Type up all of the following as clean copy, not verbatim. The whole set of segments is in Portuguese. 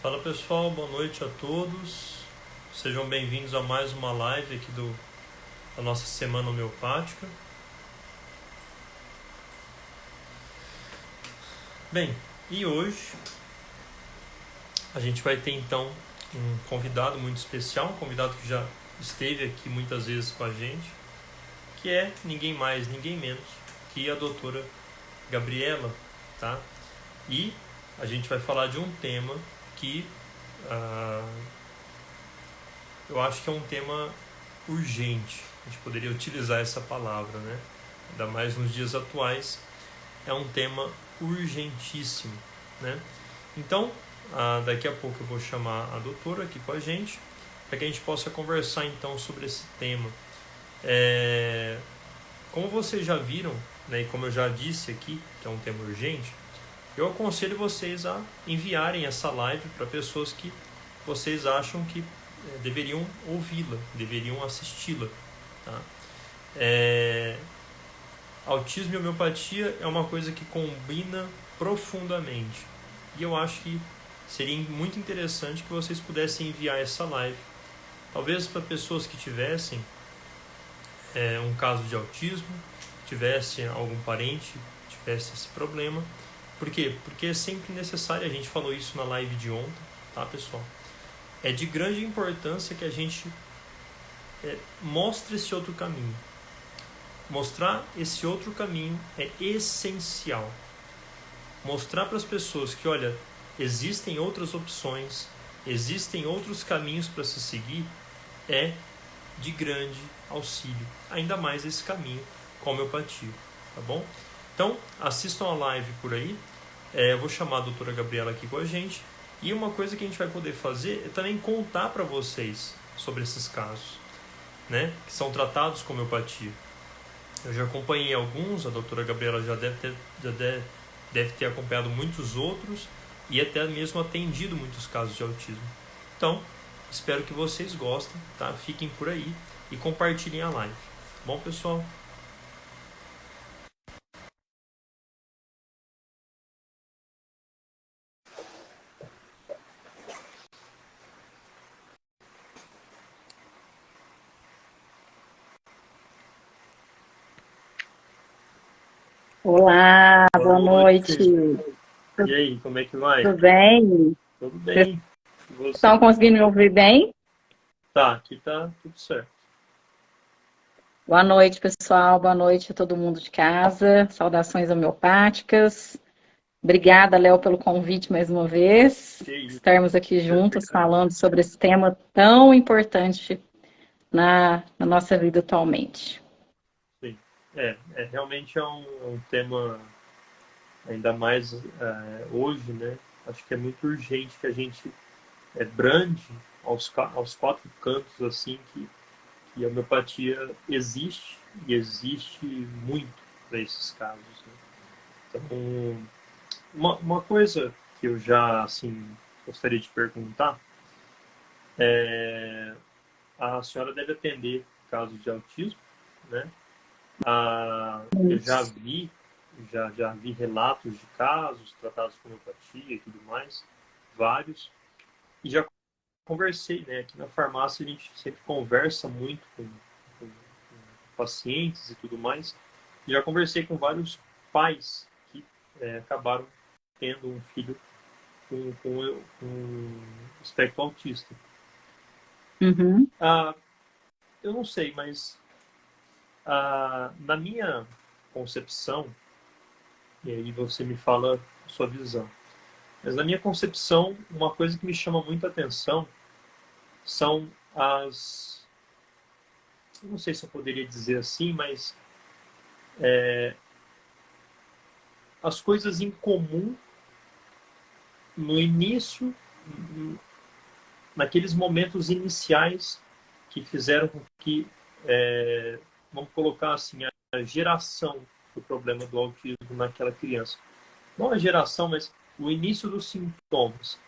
Fala pessoal, boa noite a todos. Sejam bem-vindos a mais uma live aqui da nossa Semana Homeopática. Bem, e hoje a gente vai ter então um convidado muito especial, um convidado que já esteve aqui muitas vezes com a gente, que é ninguém mais, ninguém menos que a doutora Gabriela, tá? E a gente vai falar de um tema que eu acho que é um tema urgente. A gente poderia utilizar essa palavra, né? Ainda mais nos dias atuais, é um tema urgentíssimo, né? Então, daqui a pouco eu vou chamar a doutora aqui com a gente, para que a gente possa conversar então sobre esse tema. Como vocês já viram, né, e como eu já disse aqui, que é um tema urgente, eu aconselho vocês a enviarem essa live para pessoas que vocês acham que deveriam ouvi-la, deveriam assisti-la. Tá? Autismo e homeopatia é uma coisa que combina profundamente. E eu acho que seria muito interessante que vocês pudessem enviar essa live. Talvez para pessoas que tivessem um caso de autismo, tivessem algum parente que tivesse esse problema. Por quê? Porque é sempre necessário, a gente falou isso na live de ontem, tá pessoal? É de grande importância que a gente mostre esse outro caminho. Mostrar esse outro caminho é essencial. Mostrar para as pessoas que, olha, existem outras opções, existem outros caminhos para se seguir, é de grande auxílio. Ainda mais esse caminho com a homeopatia, tá bom? Então, assistam a live por aí. Eu vou chamar a doutora Gabriela aqui com a gente. E uma coisa que a gente vai poder fazer é também contar para vocês sobre esses casos, né, que são tratados com homeopatia. Eu já acompanhei alguns, a doutora Gabriela já deve ter acompanhado muitos outros e até mesmo atendido muitos casos de autismo. Então, espero que vocês gostem, tá? Fiquem por aí e compartilhem a live. Bom, pessoal? Olá, Boa boa noite. noite. E aí, como é que vai? Tudo bem? Tudo Vocês bem. E você? estão conseguindo me ouvir bem? Tá, aqui tá tudo certo. Boa noite, pessoal. Boa noite a todo mundo de casa. Saudações homeopáticas. Obrigada, Léo, pelo convite mais uma vez. Que isso. Estarmos aqui juntos falando sobre esse tema tão importante na nossa vida atualmente. Sim. Realmente é um tema, ainda mais hoje, né? Acho que é muito urgente que a gente brande aos quatro cantos, assim, que a homeopatia existe, e existe muito para esses casos. Né? Então, uma coisa que eu já, assim, gostaria de perguntar é: a senhora deve atender casos de autismo, né? Eu já vi relatos de casos tratados com homeopatia e tudo mais, vários, e já conversei, né? Aqui na farmácia a gente sempre conversa muito com pacientes e tudo mais. E já conversei com vários pais que acabaram tendo um filho com espectro autista. Uhum. Ah, eu não sei, mas na minha concepção, e aí você me fala a sua visão, mas na minha concepção, uma coisa que me chama muita atenção são eu não sei se eu poderia dizer assim, mas as coisas em comum no início, naqueles momentos iniciais que fizeram com que, vamos colocar assim, a geração do problema do autismo naquela criança. Não a geração, mas o início dos sintomas.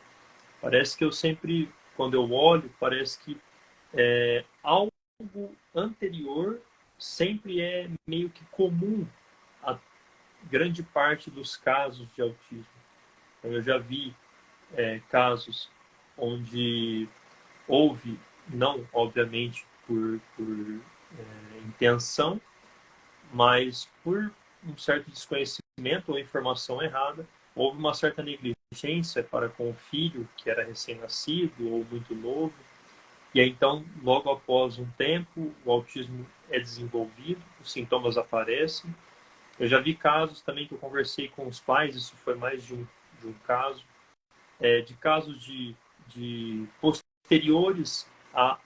Parece que eu sempre, quando eu olho, parece que algo anterior sempre é meio que comum a grande parte dos casos de autismo. Então, eu já vi casos onde houve, não obviamente por intenção, mas por um certo desconhecimento ou informação errada, houve uma certa negligência para com o filho, que era recém-nascido ou muito novo, e aí, então, logo após um tempo, o autismo é desenvolvido, os sintomas aparecem. Eu já vi casos também que eu conversei com os pais, isso foi mais de um caso, de casos de posteriores a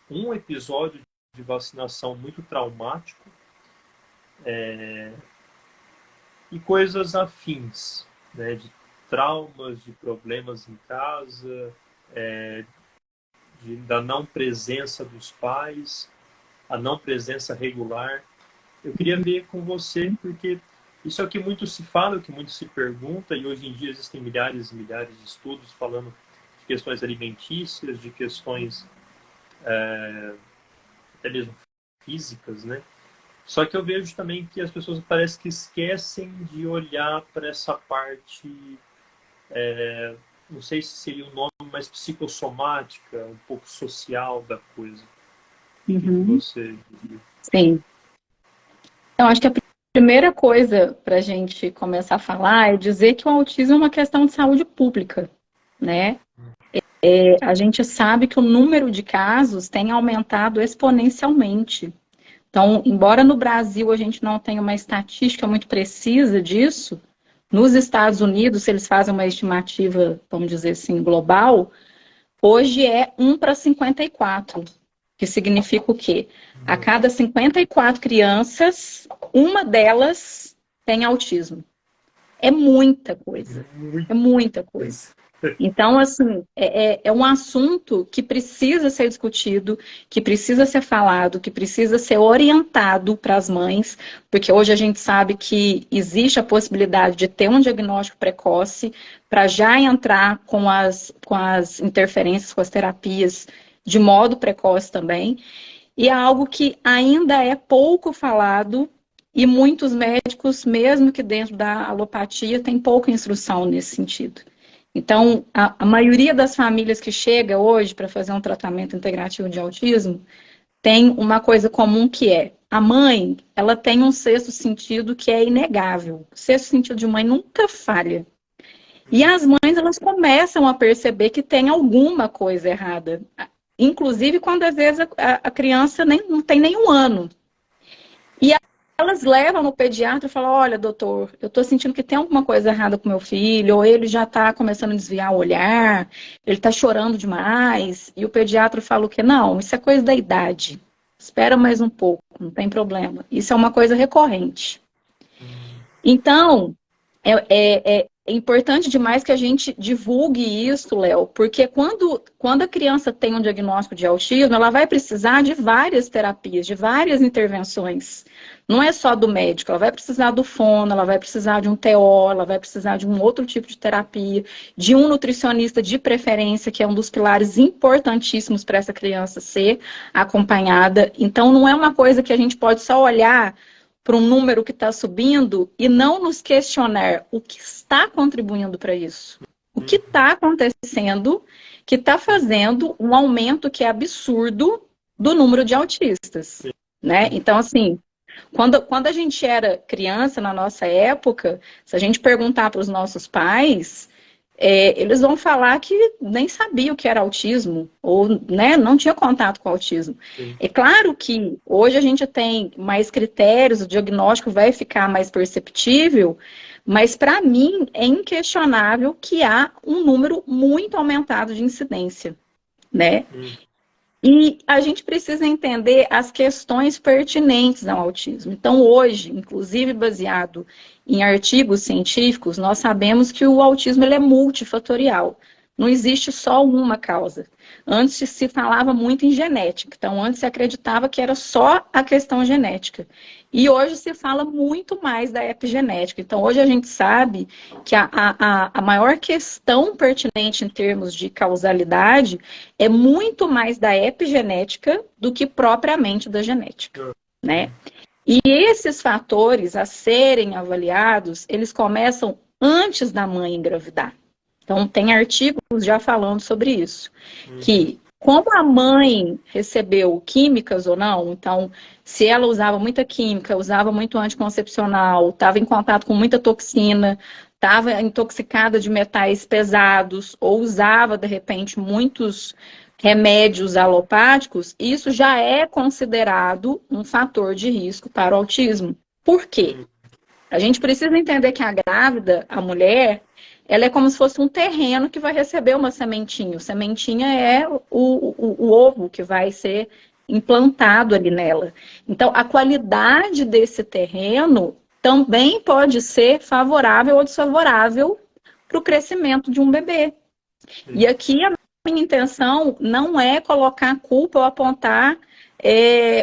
um episódio de vacinação muito traumático, e coisas afins, né, de traumas, de problemas em casa, da não presença dos pais, a não presença regular. Eu queria ver com você, porque isso é o que muito se fala, o que muito se pergunta, e hoje em dia existem milhares e milhares de estudos falando de questões alimentícias, de questões até mesmo físicas, né? Só que eu vejo também que as pessoas parece que esquecem de olhar para essa parte, não sei se seria um nome, mas psicossomática, um pouco social da coisa. O que você diria? Sim. Então, acho que a primeira coisa para a gente começar a falar é dizer que o autismo é uma questão de saúde pública, né? A gente sabe que o número de casos tem aumentado exponencialmente. Então, embora no Brasil a gente não tenha uma estatística muito precisa disso, nos Estados Unidos, se eles fazem uma estimativa, vamos dizer assim, global, hoje é 1 para 54, que significa o quê? A cada 54 crianças, uma delas tem autismo. É muita coisa. É muita coisa. Então, assim, é um assunto que precisa ser discutido, que precisa ser falado, que precisa ser orientado para as mães, porque hoje a gente sabe que existe a possibilidade de ter um diagnóstico precoce para já entrar com as interferências, com as terapias de modo precoce também. E é algo que ainda é pouco falado e muitos médicos, mesmo que dentro da alopatia, têm pouca instrução nesse sentido. Então, a maioria das famílias que chega hoje para fazer um tratamento integrativo de autismo tem uma coisa comum que é a mãe, ela tem um sexto sentido que é inegável. O sexto sentido de mãe nunca falha. E as mães, elas começam a perceber que tem alguma coisa errada. Inclusive, quando às vezes a criança não tem nenhum ano. E elas levam no pediatra e falam, olha, doutor, eu estou sentindo que tem alguma coisa errada com meu filho, ou ele já está começando a desviar o olhar, ele está chorando demais. E o pediatra fala o quê? Não, isso é coisa da idade. Espera mais um pouco, não tem problema. Isso é uma coisa recorrente. Então, é importante demais que a gente divulgue isso, Léo, porque quando a criança tem um diagnóstico de autismo, ela vai precisar de várias terapias, de várias intervenções. Não é só do médico, ela vai precisar do fono, ela vai precisar de um TO, ela vai precisar de um outro tipo de terapia, de um nutricionista de preferência, que é um dos pilares importantíssimos para essa criança ser acompanhada. Então, não é uma coisa que a gente pode só olhar para um número que está subindo e não nos questionar o que está contribuindo para isso. O que está acontecendo que está fazendo um aumento que é absurdo do número de autistas, né? Então, assim, quando a gente era criança, na nossa época, se a gente perguntar para os nossos pais, eles vão falar que nem sabia o que era autismo, ou né, não tinha contato com autismo. Sim. É claro que hoje a gente tem mais critérios, o diagnóstico vai ficar mais perceptível, mas para mim é inquestionável que há um número muito aumentado de incidência, né? E a gente precisa entender as questões pertinentes ao autismo. Então, hoje, inclusive baseado em artigos científicos, nós sabemos que o autismo ele é multifatorial. Não existe só uma causa. Antes se falava muito em genética, então antes se acreditava que era só a questão genética. E hoje se fala muito mais da epigenética. Então hoje a gente sabe que a maior questão pertinente em termos de causalidade é muito mais da epigenética do que propriamente da genética, né? E esses fatores a serem avaliados, eles começam antes da mãe engravidar. Então, tem artigos já falando sobre isso. Que, como a mãe recebeu químicas ou não, então, se ela usava muita química, usava muito anticoncepcional, estava em contato com muita toxina, estava intoxicada de metais pesados, ou usava, de repente, muitos remédios alopáticos, isso já é considerado um fator de risco para o autismo. Por quê? A gente precisa entender que a grávida, a mulher, ela é como se fosse um terreno que vai receber uma sementinha. O sementinha é o ovo que vai ser implantado ali nela. Então, a qualidade desse terreno também pode ser favorável ou desfavorável para o crescimento de um bebê. E aqui a minha intenção não é colocar culpa ou apontar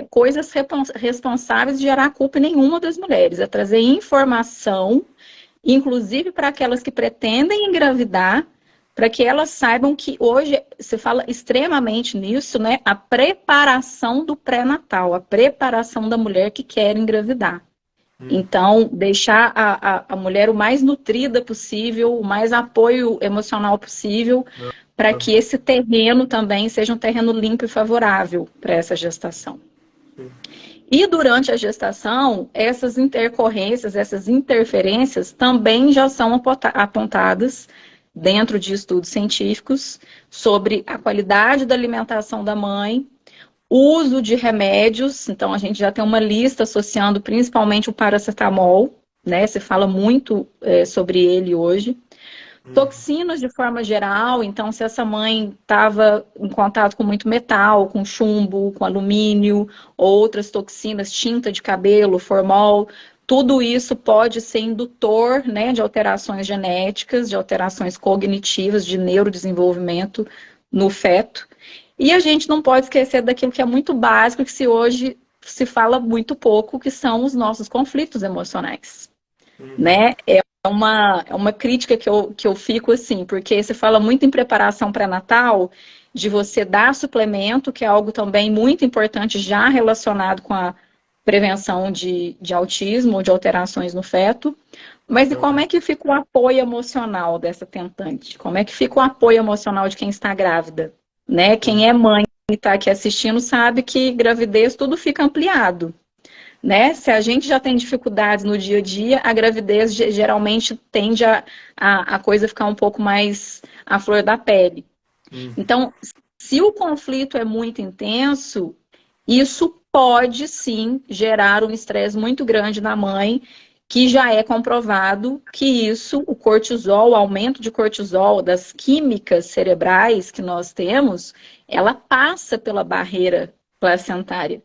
coisas responsáveis de gerar culpa em nenhuma das mulheres. É trazer informação, inclusive para aquelas que pretendem engravidar, para que elas saibam que hoje se fala extremamente nisso, né? A preparação do pré-natal, a preparação da mulher que quer engravidar. Então, deixar a mulher o mais nutrida possível, o mais apoio emocional possível, para que esse terreno também seja um terreno limpo e favorável para essa gestação. E durante a gestação, essas intercorrências, essas interferências também já são apontadas dentro de estudos científicos sobre a qualidade da alimentação da mãe, uso de remédios. Então a gente já tem uma lista associando principalmente o paracetamol, né? Se fala muito sobre ele hoje. Toxinas de forma geral, então se essa mãe estava em contato com muito metal, com chumbo, com alumínio, outras toxinas, tinta de cabelo, formol, tudo isso pode ser indutor, né, de alterações genéticas, de alterações cognitivas, de neurodesenvolvimento no feto. E a gente não pode esquecer daquilo que é muito básico, que hoje se fala muito pouco, que são os nossos conflitos emocionais, né? É uma crítica que eu fico assim, porque você fala muito em preparação pré-natal, de você dar suplemento, que é algo também muito importante, já relacionado com a prevenção de autismo ou de alterações no feto. Mas e como é que fica o apoio emocional dessa tentante? Como é que fica o apoio emocional de quem está grávida? Né? Quem é mãe e está aqui assistindo sabe que gravidez tudo fica ampliado. Né? Se a gente já tem dificuldades no dia a dia, a gravidez geralmente tende a coisa ficar um pouco mais à flor da pele. Então, se o conflito é muito intenso, isso pode sim gerar um estresse muito grande na mãe, que já é comprovado que isso, o cortisol, o aumento de cortisol, das químicas cerebrais que nós temos, ela passa pela barreira placentária.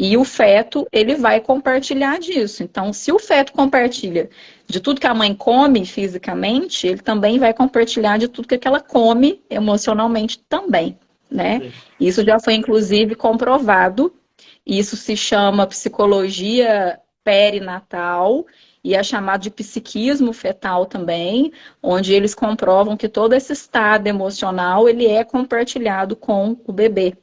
E o feto, ele vai compartilhar disso. Então, se o feto compartilha de tudo que a mãe come fisicamente, ele também vai compartilhar de tudo que ela come emocionalmente também, né? Sim. Isso já foi, inclusive, comprovado. Isso se chama psicologia perinatal e é chamado de psiquismo fetal também, onde eles comprovam que todo esse estado emocional, ele é compartilhado com o bebê.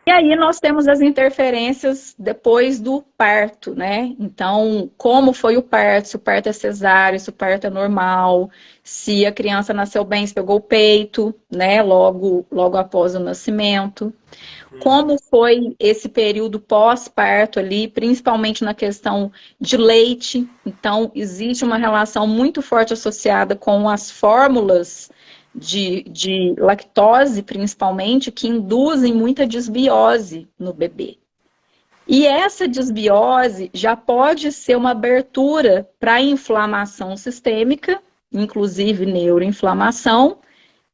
E aí nós temos as interferências depois do parto, né? Então, como foi o parto, se o parto é cesárea, se o parto é normal, se a criança nasceu bem, se pegou o peito, né? Logo após o nascimento. Como foi esse período pós-parto ali, principalmente na questão de leite. Então, existe uma relação muito forte associada com as fórmulas de lactose, principalmente, que induzem muita desbiose no bebê. E essa desbiose já pode ser uma abertura para inflamação sistêmica, inclusive neuroinflamação,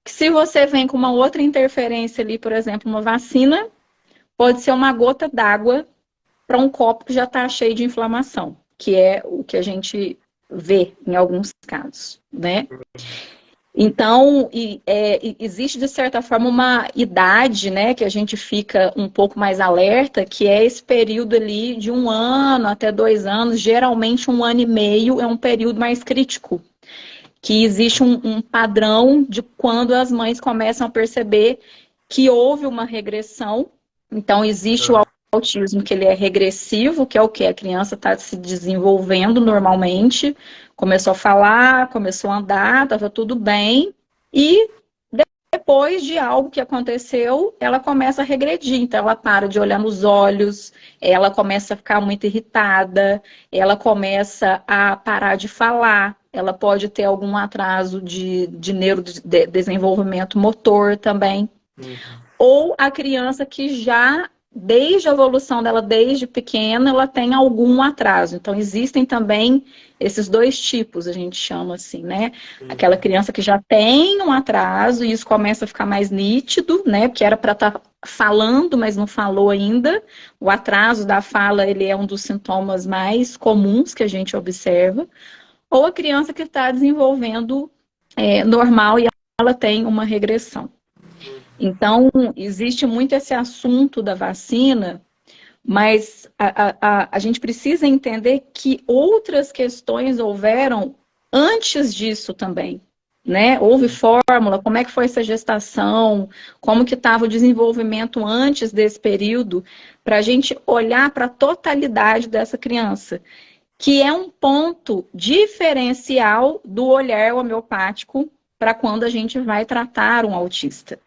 que se você vem com uma outra interferência ali, por exemplo, uma vacina, pode ser uma gota d'água para um copo que já está cheio de inflamação, que é o que a gente vê em alguns casos, né? Então, existe, de certa forma, uma idade, né, que a gente fica um pouco mais alerta, que é esse período ali de 1 ano até 2 anos, geralmente 1 ano e meio é um período mais crítico, que existe um padrão de quando as mães começam a perceber que houve uma regressão. Então, existe o autismo que ele é regressivo, que é o que a criança está se desenvolvendo normalmente, começou a falar, começou a andar, estava tudo bem, e depois de algo que aconteceu, ela começa a regredir. Então, ela para de olhar nos olhos, ela começa a ficar muito irritada, ela começa a parar de falar, ela pode ter algum atraso de neurodesenvolvimento motor também. Ou a criança que já, desde a evolução dela, desde pequena, ela tem algum atraso. Então, existem também esses dois tipos, a gente chama assim, né? Aquela criança que já tem um atraso e isso começa a ficar mais nítido, né? Porque era para estar falando, mas não falou ainda. O atraso da fala, ele é um dos sintomas mais comuns que a gente observa. Ou a criança que está desenvolvendo normal e ela tem uma regressão. Então, existe muito esse assunto da vacina, mas a gente precisa entender que outras questões houveram antes disso também, né? Houve fórmula, como é que foi essa gestação, como que estava o desenvolvimento antes desse período, para a gente olhar para a totalidade dessa criança, que é um ponto diferencial do olhar homeopático para quando a gente vai tratar um autista.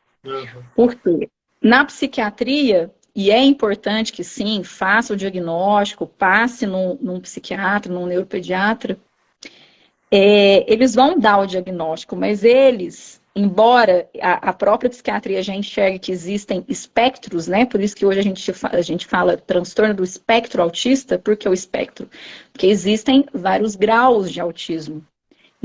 Por quê? Na psiquiatria, e é importante que sim, faça o diagnóstico, passe num psiquiatra, num neuropediatra, eles vão dar o diagnóstico, mas eles, embora a própria psiquiatria já enxergue que existem espectros, né? Por isso que hoje a gente fala transtorno do espectro autista, por que o espectro? Porque existem vários graus de autismo.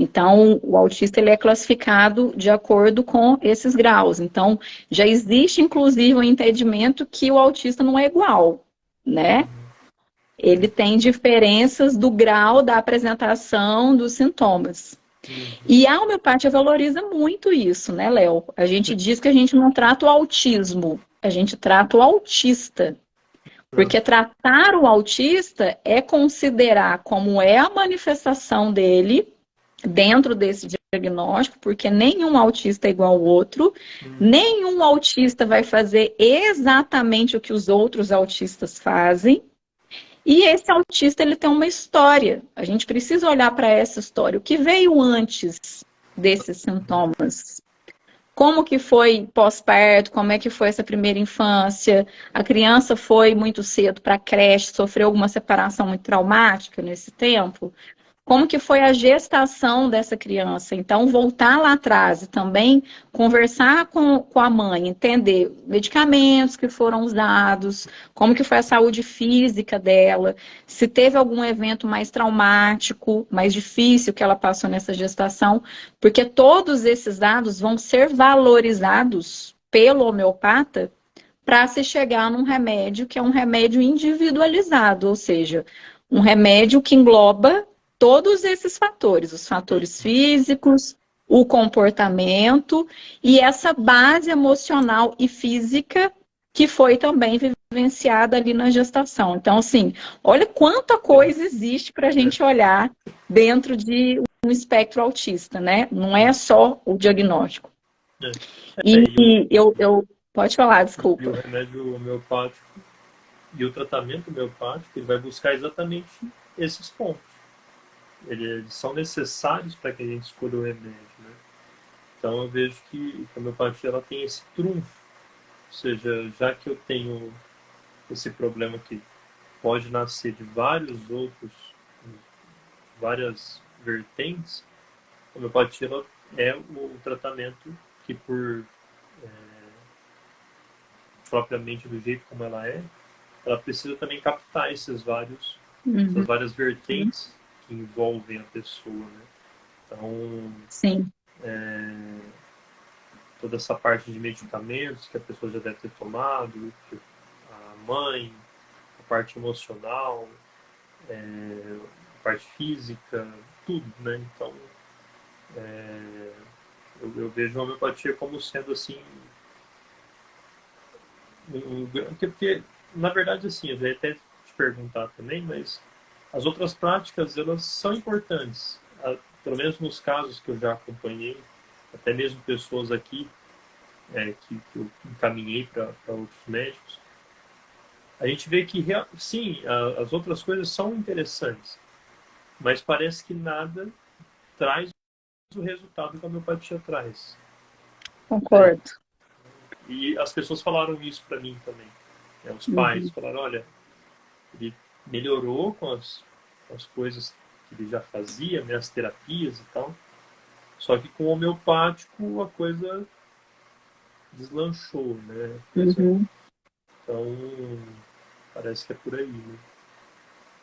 Então, o autista ele é classificado de acordo com esses graus. Então, já existe, inclusive, um entendimento que o autista não é igual, né? Ele tem diferenças do grau da apresentação dos sintomas. E a homeopatia valoriza muito isso, né, Léo? A gente diz que a gente não trata o autismo, a gente trata o autista. Porque tratar o autista é considerar como é a manifestação dele dentro desse diagnóstico, porque nenhum autista é igual ao outro, nenhum autista vai fazer exatamente o que os outros autistas fazem, e esse autista ele tem uma história. A gente precisa olhar para essa história. O que veio antes desses sintomas? Como que foi pós-parto? Como é que foi essa primeira infância? A criança foi muito cedo para a creche, sofreu alguma separação muito traumática nesse tempo? Como que foi a gestação dessa criança? Então, voltar lá atrás e também conversar com a mãe, entender medicamentos que foram usados, como que foi a saúde física dela, se teve algum evento mais traumático, mais difícil que ela passou nessa gestação, porque todos esses dados vão ser valorizados pelo homeopata para se chegar num remédio que é um remédio individualizado, ou seja, um remédio que engloba todos esses fatores, os fatores físicos, o comportamento e essa base emocional e física que foi também vivenciada ali na gestação. Então, assim, olha quanta coisa existe para a gente olhar dentro de um espectro autista, né? Não é só o diagnóstico. Pode falar, desculpa. E o remédio homeopático e o tratamento homeopático, ele vai buscar exatamente esses pontos. Eles são necessários para que a gente escolha o remédio, né? Então eu vejo que a homeopatia ela tem esse trunfo, ou seja, já que eu tenho esse problema que pode nascer de várias vertentes, a homeopatia ela é o tratamento que propriamente do jeito como ela precisa também captar essas várias vertentes que envolvem a pessoa, né? Então, sim. Toda essa parte de medicamentos que a pessoa já deve ter tomado, a mãe, a parte emocional, a parte física, tudo, né? Então, eu vejo a homeopatia como sendo assim porque na verdade assim, eu ia até te perguntar também, mas as outras práticas elas são importantes, pelo menos nos casos que eu já acompanhei, até mesmo pessoas aqui que eu encaminhei para outros médicos, a gente vê que, sim, as outras coisas são interessantes, mas parece que nada traz o resultado que a homeopatia traz. Né? Concordo. E as pessoas falaram isso para mim também. Né? Os pais Uhum. falaram, olha, ele melhorou com as coisas que ele já fazia, né, as terapias e tal, só que com o homeopático a coisa deslanchou, né? Uhum. Então, parece que é por aí, né?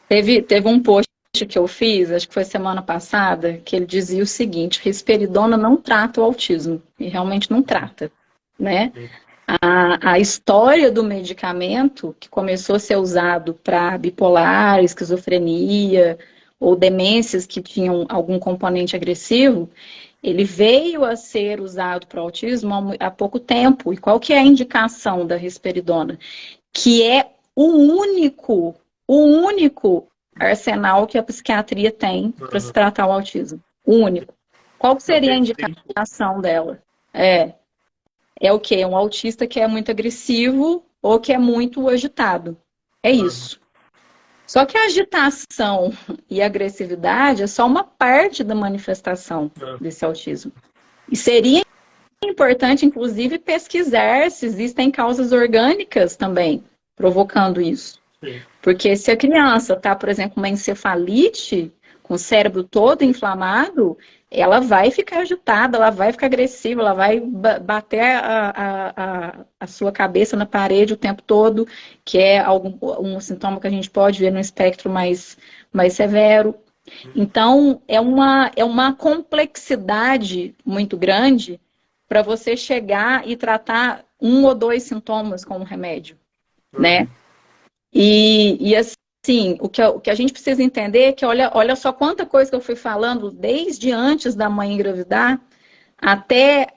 Teve um post que eu fiz, acho que foi semana passada, que ele dizia o seguinte: risperidona não trata o autismo, e realmente não trata, né? A história do medicamento, que começou a ser usado para bipolar, esquizofrenia ou demências que tinham algum componente agressivo, ele veio a ser usado para o autismo há pouco tempo. E qual que é a indicação da risperidona? Que é o único arsenal que a psiquiatria tem para se Uhum. tratar o autismo. O único. Qual que Não, seria a perfeito. indicação dela? É o quê? Um autista que é muito agressivo ou que é muito agitado. É Uhum. isso. Só que a agitação e a agressividade é só uma parte da manifestação Uhum. desse autismo. E seria importante, inclusive, pesquisar se existem causas orgânicas também provocando isso. Sim. Porque se a criança está, por exemplo, uma encefalite, com o cérebro todo inflamado, ela vai ficar agitada, ela vai ficar agressiva, ela vai bater a sua cabeça na parede o tempo todo, que é um sintoma que a gente pode ver no espectro mais severo. Então, é uma complexidade muito grande para você chegar e tratar um ou dois sintomas com um remédio, né? Uhum. E assim, o que a gente precisa entender é que olha só quanta coisa que eu fui falando desde antes da mãe engravidar até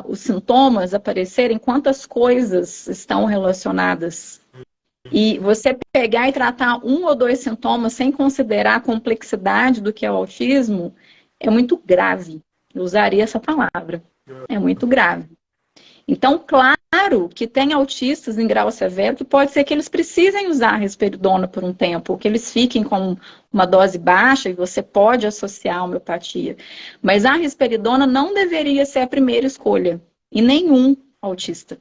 os sintomas aparecerem, quantas coisas estão relacionadas. E você pegar e tratar um ou dois sintomas sem considerar a complexidade do que é o autismo é muito grave. Eu usaria essa palavra. É muito grave. Então, claro que tem autistas em grau severo que pode ser que eles precisem usar a risperidona por um tempo, ou que eles fiquem com uma dose baixa e você pode associar a homeopatia. Mas a risperidona não deveria ser a primeira escolha, e nenhum autista.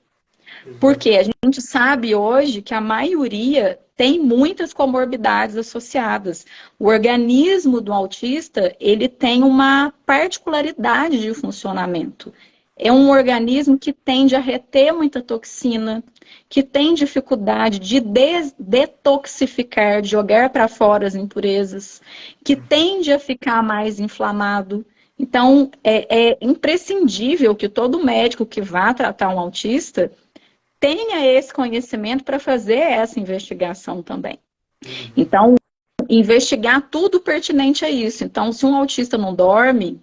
Porque Exato. a gente sabe hoje que a maioria tem muitas comorbidades associadas. O organismo do autista, ele tem uma particularidade de funcionamento. É um organismo que tende a reter muita toxina, que tem dificuldade de detoxificar, de jogar para fora as impurezas, que tende a ficar mais inflamado. Então, é imprescindível que todo médico que vá tratar um autista tenha esse conhecimento para fazer essa investigação também. Uhum. Então, investigar tudo pertinente a isso. Então, se um autista não dorme,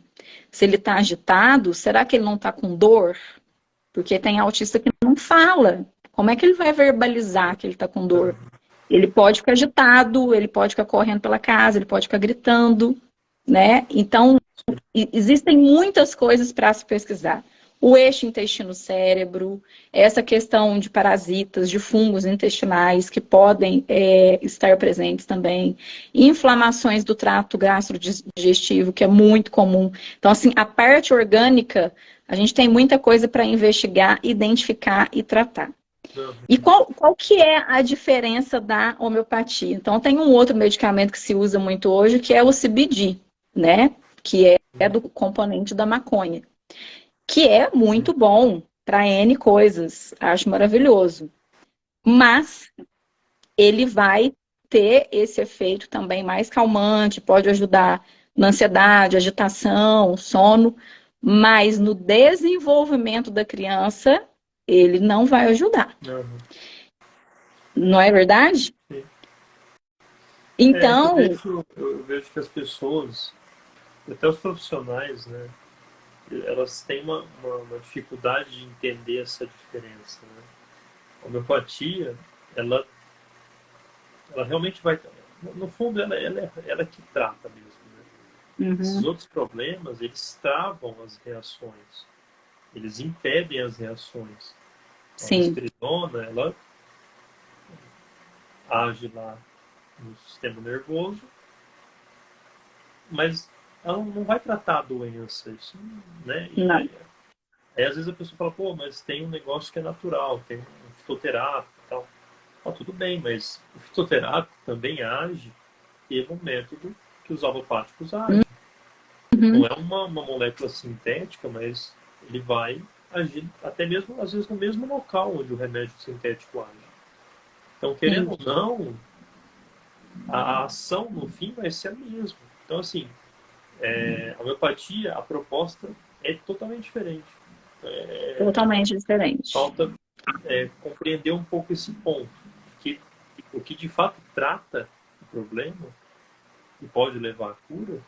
se ele está agitado, será que ele não está com dor? Porque tem autista que não fala. Como é que ele vai verbalizar que ele está com dor? Uhum. Ele pode ficar agitado, ele pode ficar correndo pela casa, ele pode ficar gritando, né? Então, existem muitas coisas para se pesquisar. O eixo intestino-cérebro, essa questão de parasitas, de fungos intestinais que podem estar presentes também, inflamações do trato gastrodigestivo, que é muito comum. Então, assim, a parte orgânica, a gente tem muita coisa para investigar, identificar e tratar. E Uhum. qual que é a diferença da homeopatia? Então, tem um outro medicamento que se usa muito hoje, que é o CBD, né? Que é do componente da maconha, que é muito bom para N coisas, acho maravilhoso. Mas ele vai ter esse efeito também mais calmante, pode ajudar na ansiedade, agitação, sono, mas no desenvolvimento da criança, ele não vai ajudar. Uhum. Não é verdade? Sim. É que Então, eu vejo que as pessoas, até os profissionais, né, elas têm uma dificuldade de entender essa diferença, né? A homeopatia, ela, ela realmente vai, no fundo, ela é que trata mesmo, né? Esses uhum, outros problemas, eles travam as reações, eles impedem as reações. A sim, risperidona, ela age lá no sistema nervoso, mas ela não vai tratar a doença, isso, né? Não. Aí às vezes a pessoa fala, pô, mas tem um negócio que é natural, tem um fitoterápico e tal. Ah, tudo bem, mas o fitoterápico também age pelo método que os alopáticos agem. Não é uma molécula sintética, mas ele vai agir até mesmo, às vezes, no mesmo local onde o remédio sintético age. Então, querendo ou não, a ação, no fim, vai ser a mesma. Então, assim, a homeopatia, a proposta é totalmente diferente. Totalmente diferente. Falta compreender um pouco esse ponto. Que o que de fato trata o problema e pode levar à cura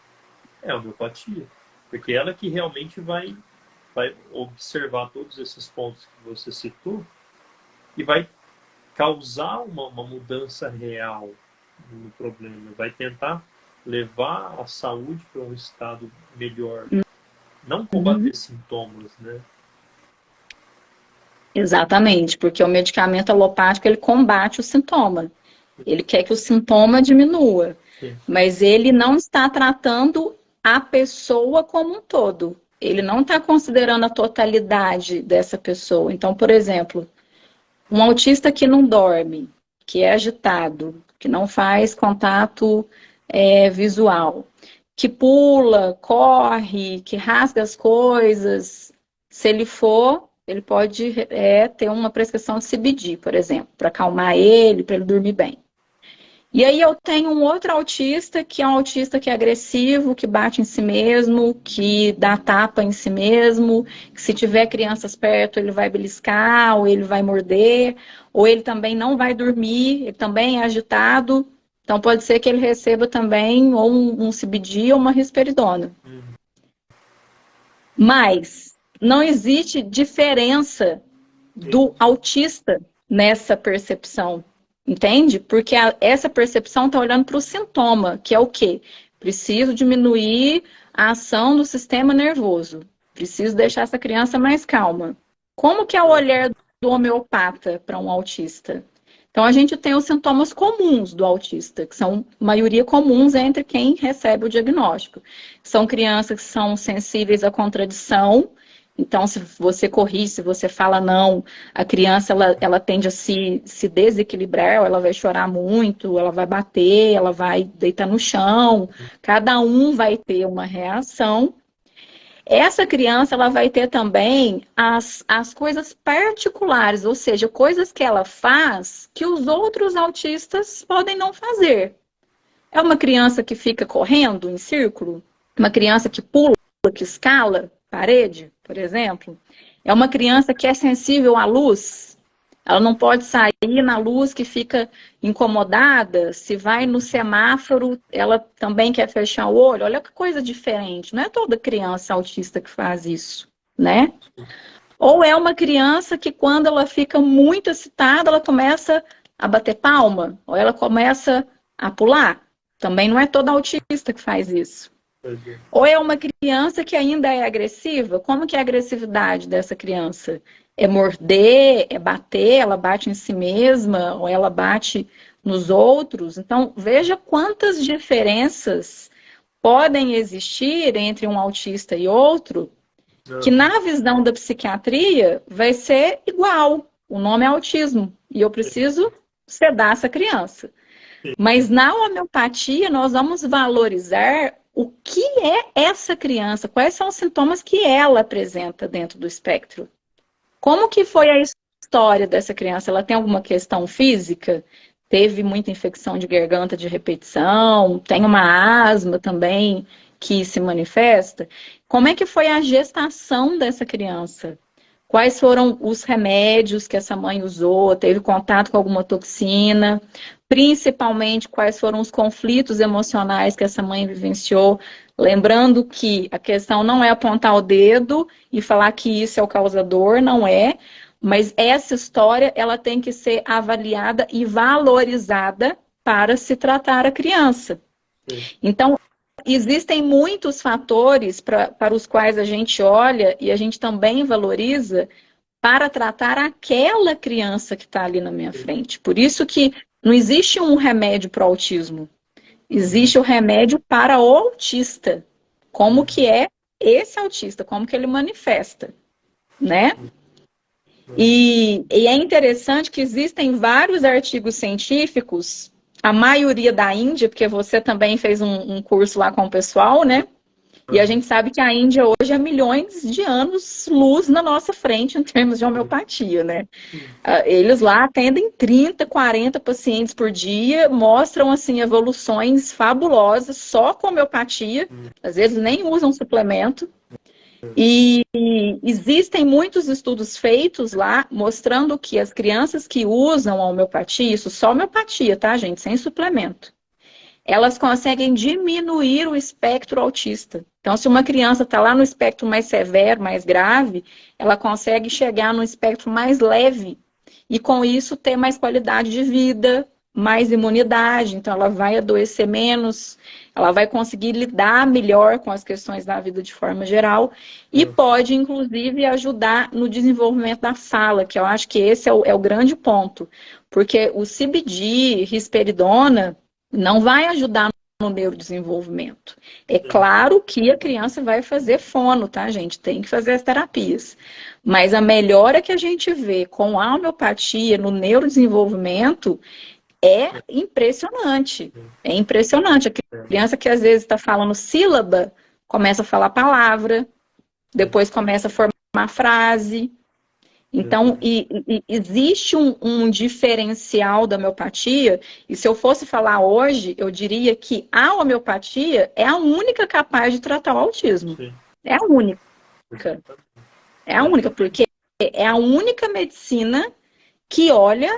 é a homeopatia. Porque ela que realmente vai observar todos esses pontos que você citou e vai causar uma mudança real no problema. Vai tentar levar a saúde para um estado melhor. Não combater sintomas, né? Exatamente, porque o medicamento alopático, ele combate o sintoma. Ele quer que o sintoma diminua. Sim. Mas ele não está tratando a pessoa como um todo. Ele não está considerando a totalidade dessa pessoa. Então, por exemplo, um autista que não dorme, que é agitado, que não faz contato visual, que pula, corre, que rasga as coisas, se ele for, ele pode ter uma prescrição de CBD, por exemplo, para acalmar ele, para ele dormir bem. E aí eu tenho um outro autista, que é um autista que é agressivo, que bate em si mesmo, que dá tapa em si mesmo, que se tiver crianças perto, ele vai beliscar, ou ele vai morder, ou ele também não vai dormir, ele também é agitado. Então pode ser que ele receba também ou um CBD ou uma risperidona. Mas não existe diferença do autista nessa percepção. Entende? Porque essa percepção está olhando para o sintoma, que é o quê? Preciso diminuir a ação do sistema nervoso. Preciso deixar essa criança mais calma. Como que é o olhar do homeopata para um autista? Então, a gente tem os sintomas comuns do autista, que são maioria comuns entre quem recebe o diagnóstico. São crianças que são sensíveis à contradição. Então, se você corrige, se você fala não, a criança ela tende a se desequilibrar, ela vai chorar muito, ela vai bater, ela vai deitar no chão. Cada um vai ter uma reação. Essa criança ela vai ter também as coisas particulares, ou seja, coisas que ela faz que os outros autistas podem não fazer. É uma criança que fica correndo em círculo? Uma criança que pula, que escala parede, por exemplo? É uma criança que é sensível à luz? Ela não pode sair na luz que fica incomodada. Se vai no semáforo, ela também quer fechar o olho. Olha que coisa diferente. Não é toda criança autista que faz isso, né? Ou é uma criança que quando ela fica muito excitada, ela começa a bater palma, ou ela começa a pular. Também não é toda autista que faz isso. Ou é uma criança que ainda é agressiva? Como que é a agressividade dessa criança? É morder, é bater, ela bate em si mesma, ou ela bate nos outros? Então, veja quantas diferenças podem existir entre um autista e outro, que na visão da psiquiatria vai ser igual. O nome é autismo, e eu preciso sedar essa criança. Mas na homeopatia, nós vamos valorizar o que é essa criança, quais são os sintomas que ela apresenta dentro do espectro. Como que foi a história dessa criança? Ela tem alguma questão física? Teve muita infecção de garganta de repetição? Tem uma asma também que se manifesta? Como é que foi a gestação dessa criança? Quais foram os remédios que essa mãe usou? Teve contato com alguma toxina? Principalmente, quais foram os conflitos emocionais que essa mãe vivenciou? Lembrando que a questão não é apontar o dedo e falar que isso é o causador, não é. Mas essa história, ela tem que ser avaliada e valorizada para se tratar a criança. Então, existem muitos fatores para os quais a gente olha e a gente também valoriza para tratar aquela criança que está ali na minha frente. Por isso que Não existe um remédio para o autismo. Existe o remédio para o autista. Como que é esse autista, como que ele manifesta, né? E é interessante que existem vários artigos científicos, a maioria da Índia, porque você também fez um curso lá com o pessoal, né? E a gente sabe que a Índia hoje é milhões de anos-luz na nossa frente em termos de homeopatia, né? Eles lá atendem 30, 40 pacientes por dia, mostram assim evoluções fabulosas só com homeopatia, às vezes nem usam suplemento. E existem muitos estudos feitos lá mostrando que as crianças que usam a homeopatia, isso só homeopatia, tá, gente? Sem suplemento, elas conseguem diminuir o espectro autista. Então, se uma criança está lá no espectro mais severo, mais grave, ela consegue chegar no espectro mais leve e, com isso, ter mais qualidade de vida, mais imunidade. Então, ela vai adoecer menos, ela vai conseguir lidar melhor com as questões da vida de forma geral e pode, inclusive, ajudar no desenvolvimento da fala, que eu acho que esse é o grande ponto. Porque o CBD, risperidona, não vai ajudar no neurodesenvolvimento. É claro que a criança vai fazer fono, tá, gente? Tem que fazer as terapias. Mas a melhora que a gente vê com a homeopatia no neurodesenvolvimento é impressionante. É impressionante. A criança que às vezes está falando sílaba, começa a falar palavra, depois começa a formar frase. Então, existe um diferencial da homeopatia, e se eu fosse falar hoje, eu diria que a homeopatia é a única capaz de tratar o autismo. Sim. É a única. É a única, porque é a única medicina que olha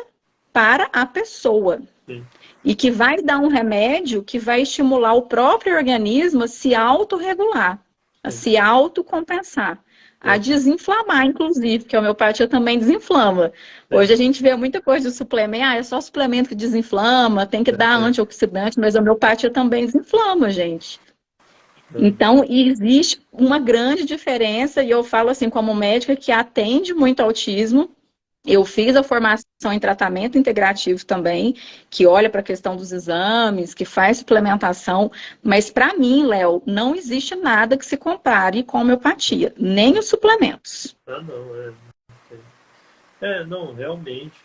para a pessoa. Sim. E que vai dar um remédio que vai estimular o próprio organismo a se autorregular, a se autocompensar. A desinflamar, inclusive, porque a homeopatia também desinflama. Hoje a gente vê muita coisa de suplemento, é só suplemento que desinflama, tem que dar antioxidante, mas a homeopatia também desinflama, gente. Então, existe uma grande diferença, e eu falo assim, como médica que atende muito autismo, eu fiz a formação em tratamento integrativo também, que olha para a questão dos exames, que faz suplementação, mas para mim, Léo, não existe nada que se compare com a homeopatia, nem os suplementos. Não, realmente,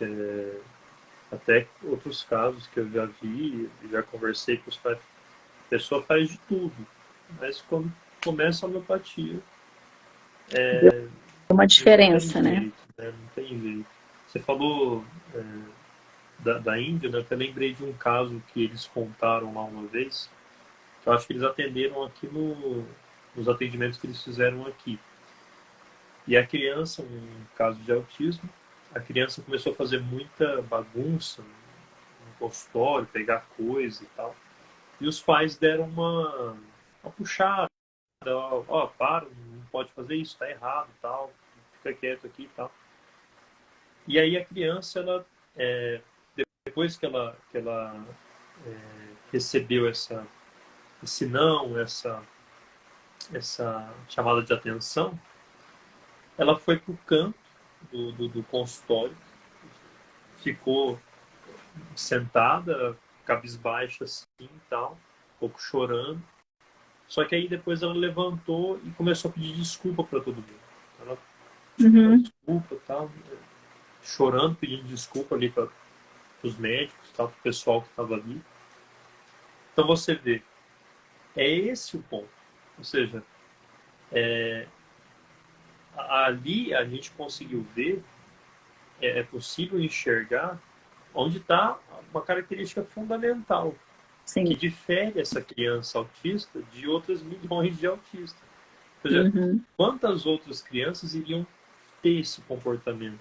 até outros casos que eu já vi, já conversei com os pais, a pessoa faz de tudo, mas quando começa a homeopatia, É uma diferença, né? Não tem jeito. Você falou da Índia, né? Eu até lembrei de um caso que eles contaram lá uma vez, que eu acho que eles atenderam aqui nos atendimentos que eles fizeram aqui. E a criança, um caso de autismo, a criança começou a fazer muita bagunça no consultório, pegar coisa e tal. E os pais deram uma puxada, para, não pode fazer isso, tá errado e tal, fica quieto aqui e tal. E aí a criança, ela, depois que ela recebeu esse não, essa chamada de atenção, ela foi pro canto do consultório, ficou sentada, cabisbaixa assim e tal, um pouco chorando. Só que aí depois ela levantou e começou a pedir desculpa para todo mundo. Ela pediu desculpa e tal, chorando, pedindo desculpa ali para os médicos, para o pessoal que estava ali. Então você vê, é esse o ponto. Ou seja, ali a gente conseguiu ver, é possível enxergar onde está uma característica fundamental. Sim. Que difere essa criança autista de outras milhões de autistas. Ou seja, quantas outras crianças iriam ter esse comportamento?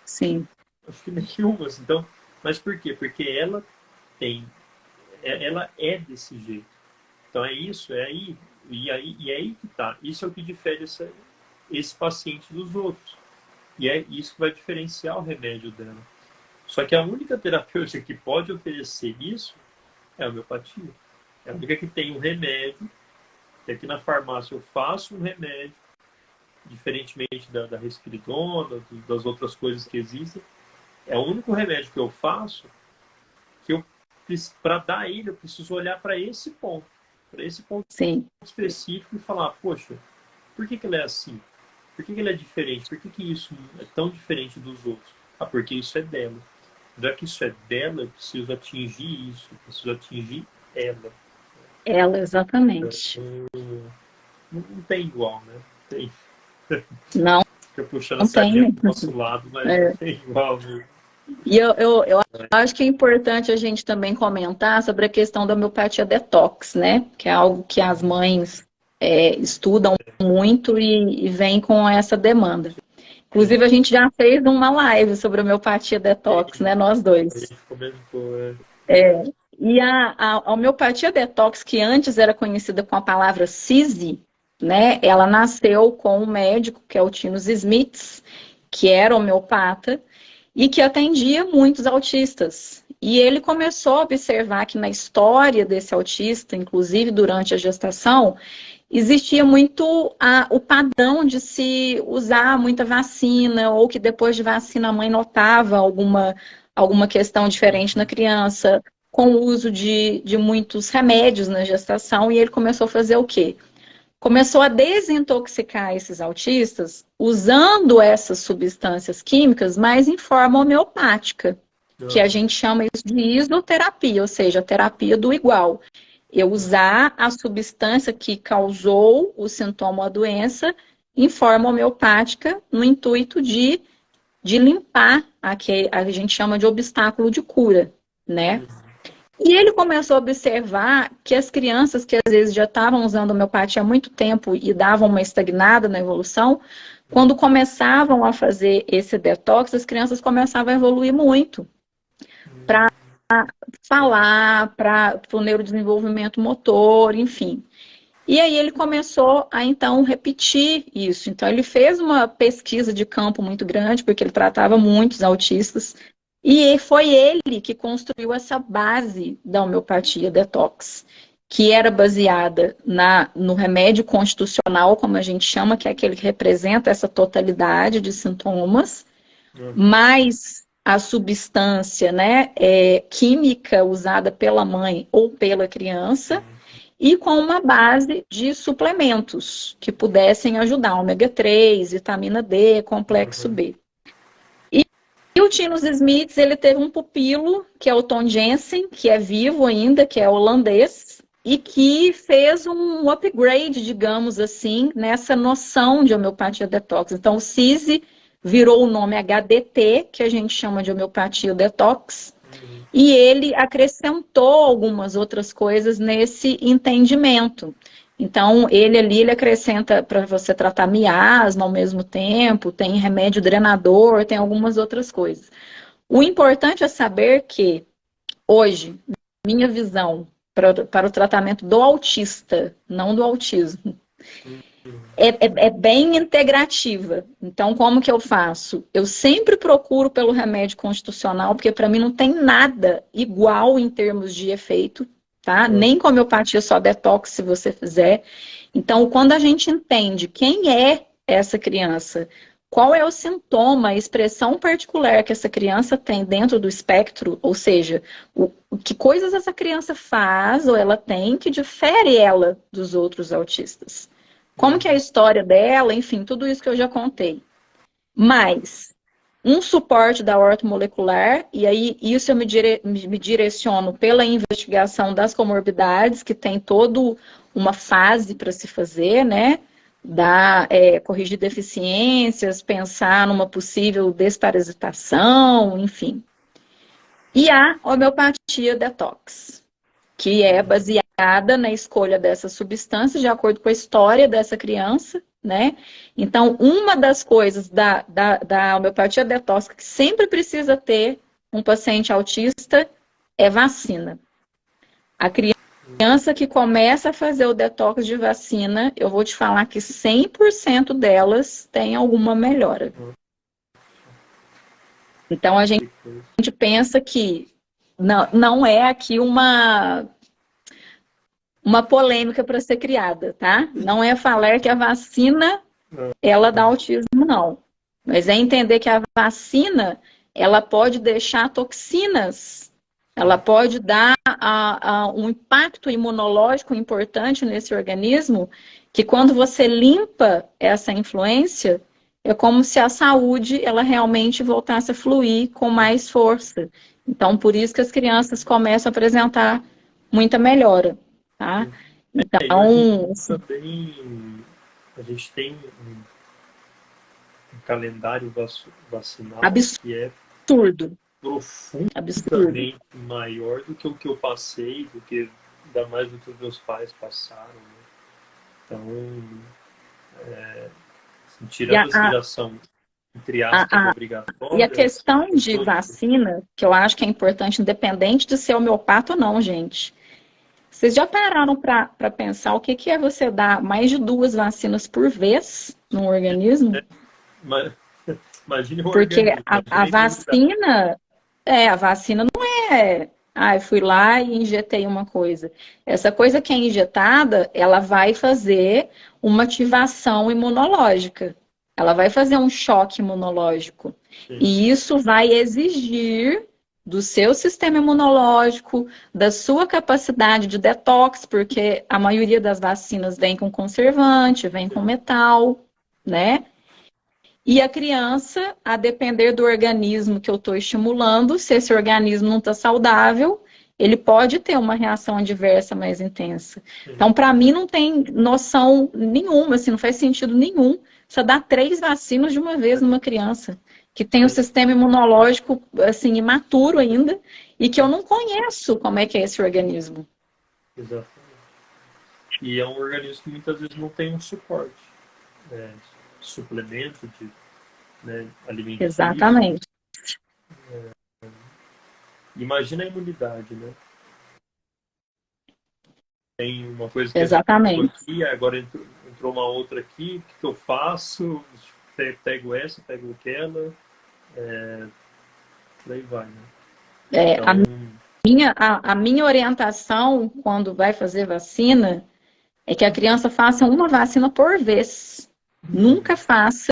Sim. Acho que nenhuma. Então, mas por quê? Porque ela é desse jeito. Então é isso, é aí. E é aí que tá. Isso é o que difere esse paciente dos outros. E é isso que vai diferenciar o remédio dela. Só que a única terapêutica que pode oferecer isso é a homeopatia. É a única que tem um remédio, que aqui na farmácia eu faço um remédio, diferentemente da risperidona, das outras coisas que existem. É o único remédio que eu faço que eu, para dar a ele, eu preciso olhar para esse ponto Sim. específico e falar, poxa, por que ele é assim? Por que ele é diferente? Por que isso é tão diferente dos outros? Ah, porque isso é dela. Já que isso é dela, eu preciso atingir isso, eu preciso atingir ela. Ela, exatamente. Não tem igual, né? Tem. Não, Fica puxando a não tem sardinha mesmo. pro nosso lado, mas não É. tem igual. Né? E eu acho que é importante a gente também comentar sobre a questão da homeopatia detox, né? Que é algo que as mães estudam muito e vêm com essa demanda. Inclusive, a gente já fez uma live sobre homeopatia detox, né? Nós A dois. gente comentou, é. E a homeopatia detox, que antes era conhecida com a palavra CISI, né? Ela nasceu com um médico, que é o Tinos Smits, que era homeopata e que atendia muitos autistas. E ele começou a observar que na história desse autista, inclusive durante a gestação, existia muito o padrão de se usar muita vacina, ou que depois de vacina a mãe notava alguma questão diferente na criança, com o uso de muitos remédios na gestação, e ele começou a fazer o quê? Começou a desintoxicar esses autistas usando essas substâncias químicas, mas em forma homeopática, que a gente chama isso de isoterapia, ou seja, a terapia do igual. Eu usar a substância que causou o sintoma ou a doença em forma homeopática, no intuito de limpar a que a gente chama de obstáculo de cura, né? E ele começou a observar que as crianças que às vezes já estavam usando homeopatia há muito tempo e davam uma estagnada na evolução, quando começavam a fazer esse detox, as crianças começavam a evoluir muito para falar, para o neurodesenvolvimento motor, enfim. E aí ele começou a então repetir isso. Então ele fez uma pesquisa de campo muito grande, porque ele tratava muitos autistas, e foi ele que construiu essa base da homeopatia detox, que era baseada no remédio constitucional, como a gente chama, que é aquele que representa essa totalidade de sintomas, mais a substância, né, química usada pela mãe ou pela criança, e com uma base de suplementos que pudessem ajudar, ômega 3, vitamina D, complexo B. E o Tinos Smits, ele teve um pupilo, que é o Tom Jensen, que é vivo ainda, que é holandês, e que fez um upgrade, digamos assim, nessa noção de homeopatia detox. Então, o CISI virou o nome HDT, que a gente chama de homeopatia detox, e ele acrescentou algumas outras coisas nesse entendimento. Então, ele acrescenta para você tratar miasma ao mesmo tempo, tem remédio drenador, tem algumas outras coisas. O importante é saber que, hoje, minha visão para o tratamento do autista, não do autismo, é bem integrativa. Então, como que eu faço? Eu sempre procuro pelo remédio constitucional, porque para mim não tem nada igual em termos de efeito, tá? Nem com homeopatia só detox, se você fizer. Então, quando a gente entende quem é essa criança, qual é o sintoma, a expressão particular que essa criança tem dentro do espectro, ou seja, que coisas essa criança faz ou ela tem que difere ela dos outros autistas. Como que é a história dela, enfim, tudo isso que eu já contei. Mas um suporte da ortomolecular, e aí isso eu me direciono pela investigação das comorbidades, que tem toda uma fase para se fazer, né? Corrigir deficiências, pensar numa possível desparasitação, enfim. E a homeopatia detox, que é baseada na escolha dessa substância de acordo com a história dessa criança, né? Então, uma das coisas da homeopatia detox que sempre precisa ter um paciente autista é vacina. A criança que começa a fazer o detox de vacina, eu vou te falar que 100% delas tem alguma melhora. Então, a gente pensa que não é aqui uma polêmica para ser criada, tá? Não é falar que a vacina, ela dá autismo, não. Mas é entender que a vacina, ela pode deixar toxinas Ela pode dar um impacto imunológico importante nesse organismo, que quando você limpa essa influência, é como se a saúde ela realmente voltasse a fluir com mais força. Então, por isso que as crianças começam a apresentar muita melhora, tá? E hoje em Então, dia assim, também a gente tem um calendário vacinal que é absurdo, absurdo. profundamente maior do que o que eu passei, do que ainda mais do que os meus pais passaram, né? Então, assim, E tirando as que já são, entre aspas, E a obrigatórias, questão eu de tô, vacina, que eu acho que é importante, independente de ser homeopata ou não, gente. Vocês já pararam para pensar o que é você dar mais de 2 vacinas por vez no organismo? imagine o Porque organismo, imagine a a imunidade. vacina não é, eu fui lá e injetei uma coisa. Essa coisa que é injetada, ela vai fazer uma ativação imunológica. Ela vai fazer um choque imunológico. Sim, E isso vai exigir do seu sistema imunológico, da sua capacidade de detox, porque a maioria das vacinas vem com conservante, vem com sim, metal, né? E a criança, a depender do organismo que eu estou estimulando, se esse organismo não está saudável, ele pode ter uma reação adversa mais intensa. sim. Então, para mim, não tem noção nenhuma, assim, não faz sentido nenhum você dar 3 vacinas de uma vez numa criança que tem o Sim, sistema imunológico, assim, imaturo ainda e que eu não conheço como é que é esse organismo. exatamente. E é um organismo que muitas vezes não tem um suporte, né, suplemento de, né, alimentício. Exatamente, Imagina a imunidade, né? Tem uma coisa que entrou exatamente. aqui, agora entrou uma outra aqui, o que, que eu faço? Pego essa, pego aquela, por aí vai, né? É, Então, a minha orientação quando vai fazer vacina é que a criança faça uma vacina por vez. Nunca faça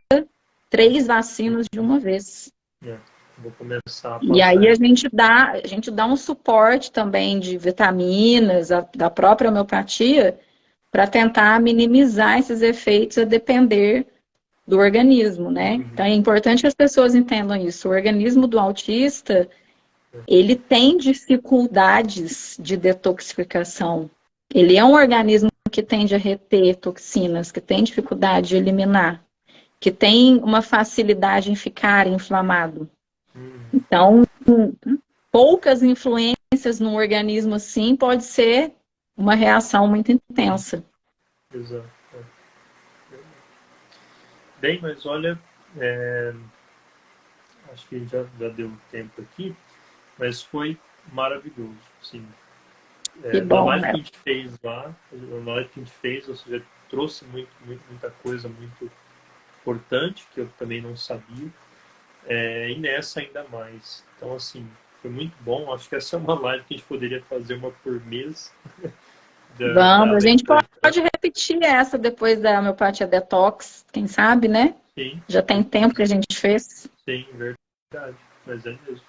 3 vacinas de uma vez. é, vou começar a E passar aí essa. a gente dá um suporte também de vitaminas, da própria homeopatia, para tentar minimizar esses efeitos a depender do organismo, né? Então é importante que as pessoas entendam isso. O organismo do autista, ele tem dificuldades de detoxificação. Ele é um organismo que tende a reter toxinas, que tem dificuldade de eliminar, que tem uma facilidade em ficar inflamado. Então, poucas influências no organismo assim pode ser uma reação muito intensa. Exato. Bem, mas olha, é, acho que já deu tempo aqui, mas foi maravilhoso. Assim, Que na bom, live né? que a gente fez lá, na live que a gente fez, ou seja, trouxe muita coisa muito importante que eu também não sabia, e nessa ainda mais. Então, assim, foi muito bom. Acho que essa é uma live que a gente poderia fazer uma por mês, Vamos, a gente da pode repetir essa depois da homeopatia detox, quem sabe, né? sim, Já tem tempo que a gente fez. sim, verdade, mas é mesmo.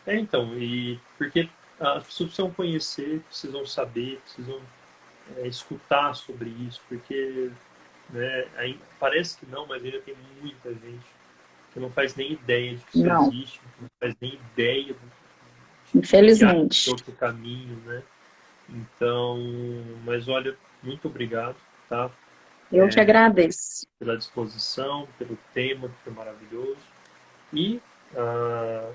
Então, e porque as pessoas precisam conhecer, precisam saber, precisam escutar sobre isso, porque né, parece que não, mas ainda tem muita gente que não faz nem ideia de que isso Não, existe, que não faz nem ideia de que há infelizmente. outro caminho, né? Então, mas olha, muito obrigado, tá? Eu que agradeço. Pela disposição, pelo tema, que foi maravilhoso. E, ah,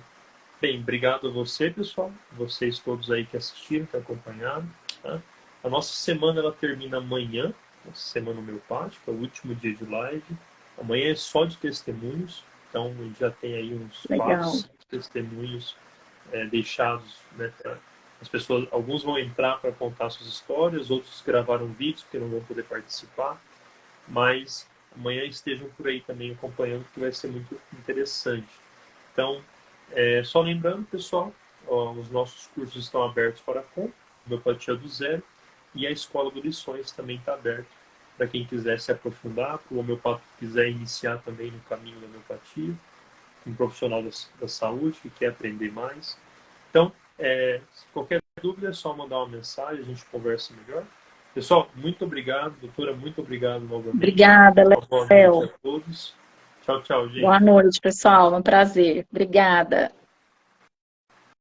bem, obrigado a você, pessoal, vocês todos aí que assistiram, que acompanharam, tá? A nossa semana, ela termina amanhã, nossa semana homeopática, o último dia de live. Amanhã é só de testemunhos, então a gente já tem aí uns 4, Legal. 5 testemunhos deixados, né, as pessoas, alguns vão entrar para contar suas histórias, outros gravaram vídeos porque não vão poder participar, mas amanhã estejam por aí também acompanhando, que vai ser muito interessante. Então, só lembrando, pessoal, os nossos cursos estão abertos para compra, Homeopatia do Zero, e a Escola do Lições também está aberta para quem quiser se aprofundar, para o homeopata que quiser iniciar também no caminho da homeopatia, um profissional da saúde que quer aprender mais. Então, Qualquer dúvida é só mandar uma mensagem, a gente conversa melhor. Pessoal, muito obrigado. Doutora, muito obrigado novamente. Obrigada, Uma boa noite Léo. a todos. Tchau, tchau, gente. Boa noite, pessoal. Um prazer. Obrigada.